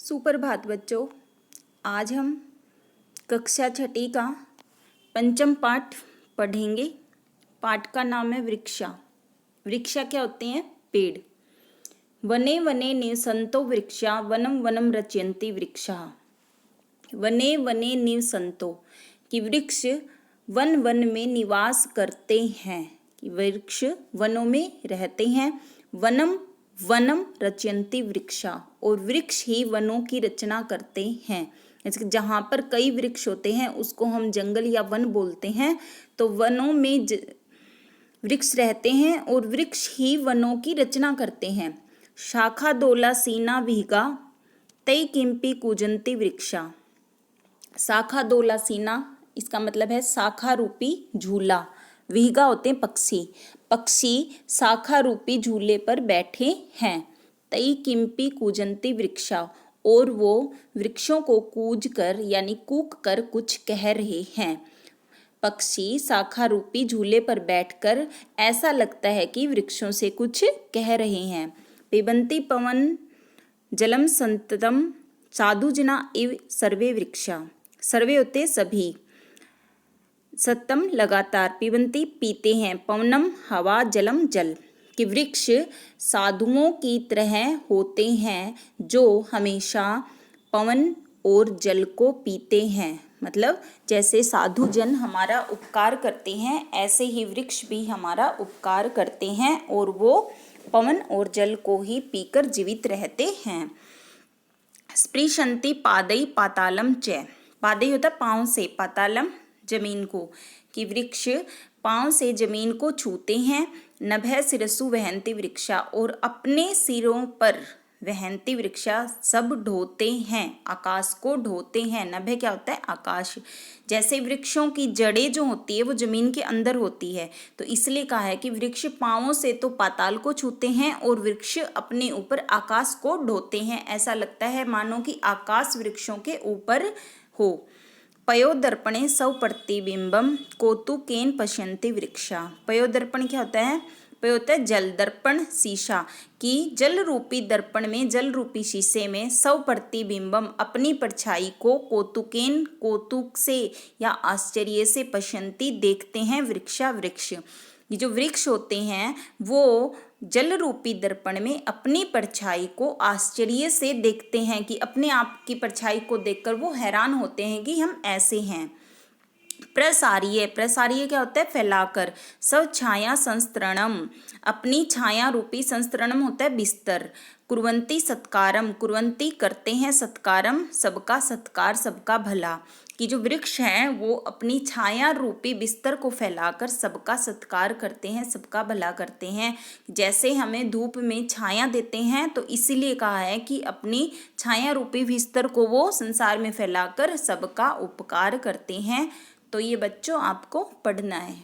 सुप्रभात बच्चों। आज हम कक्षा छठी का पंचम पाठ पढ़ेंगे। पाठ का नाम है वृक्षा। वृक्षा क्या होते हैं? पेड़। वने वने निवसन्तो वृक्षा वनम वनम रचयन्ति वृक्षाः। वने वने निवसन्तो कि वृक्ष वन वन में निवास करते हैं, कि वृक्ष वनों में रहते हैं। वनम वनम रचयन्ति वृक्षा, और वृक्ष ही वनों की रचना करते हैं। जैसे जहाँ पर कई वृक्ष होते हैं उसको हम जंगल या वन बोलते हैं। तो वनों में वृक्ष रहते हैं और वृक्ष ही वनों की रचना करते हैं। शाखा दोला सीना विहिगा तई किंपी कूजंती वृक्षा। शाखा दोला सीना, इसका मतलब है शाखा रूपी झूला। विहिगा होते हैं पक्षी। पक्षी शाखा रूपी झूले पर बैठे हैं। तई किंपी कूजंती वृक्षा, और वो वृक्षों को कूज कर यानी कूक कर कुछ कह रहे हैं। पक्षी शाखा रूपी झूले पर बैठकर ऐसा लगता है कि वृक्षों से कुछ कह रहे हैं। पिबन्ति पवन जलम संततम साधुजना इव सर्वे वृक्षा। सर्वे होते सभी, सतम लगातार, पिबन्ति पीते हैं, पवनम हवा, जलम जल, कि वृक्ष साधुओं की तरह होते हैं जो हमेशा पवन और जल को पीते हैं। मतलब जैसे साधु जन हमारा उपकार करते हैं ऐसे ही वृक्ष भी हमारा उपकार करते हैं और वो पवन और जल को ही पीकर जीवित रहते हैं। स्पृशन्ति पादई पातालम च। पादई होता पाँव से, पातालम जमीन को, कि वृक्ष पाँव से जमीन को छूते हैं। नभः शिरसु वहन्ति वृक्षा, और अपने सिरों पर वहन्ति वृक्षा सब ढोते हैं, आकाश को ढोते हैं। नभः क्या होता है? आकाश। जैसे वृक्षों की जड़ें जो होती है वो जमीन के अंदर होती है, तो इसलिए कहा है कि वृक्ष पाँवों से तो पाताल को छूते हैं और वृक्ष अपने ऊपर आकाश को ढोते हैं। ऐसा लगता है मानो कि आकाश वृक्षों के ऊपर हो। पयोदर्पणे स्वप्रतिबिंबम कौतुकेन पश्यन्ति वृक्षा। पयोदर्पण क्या होता है? पयो होता है जल, दर्पण शीशा, कि जल रूपी दर्पण में, जल रूपी शीशे में स्वप्रतिबिंबम अपनी परछाई को कौतुकेन कौतुक से या आश्चर्य से पश्यन्ति देखते हैं वृक्षा वृक्ष। ये जो वृक्ष होते हैं वो जल रूपी दर्पण में अपनी परछाई को आश्चर्य से देखते हैं, कि अपने आप की परछाई को देखकर वो हैरान होते हैं कि हम ऐसे हैं। प्रसार्य, प्रसार्य क्या होता है? फैलाकर। सब छाया संस्तरणम, अपनी छाया रूपी, संस्तरणम होता है बिस्तर। कुर्वन्ति सत्कारम, कुर्वन्ति करते हैं, सत्कारम सबका सत्कार, सबका भला, कि जो वृक्ष हैं वो अपनी छाया रूपी बिस्तर को फैलाकर सबका सत्कार करते हैं, सबका भला करते हैं। जैसे हमें धूप में छाया देते हैं तो इसीलिए कहा है कि अपनी छाया रूपी बिस्तर को वो संसार में फैलाकर सबका उपकार करते हैं। तो ये बच्चों आपको पढ़ना है।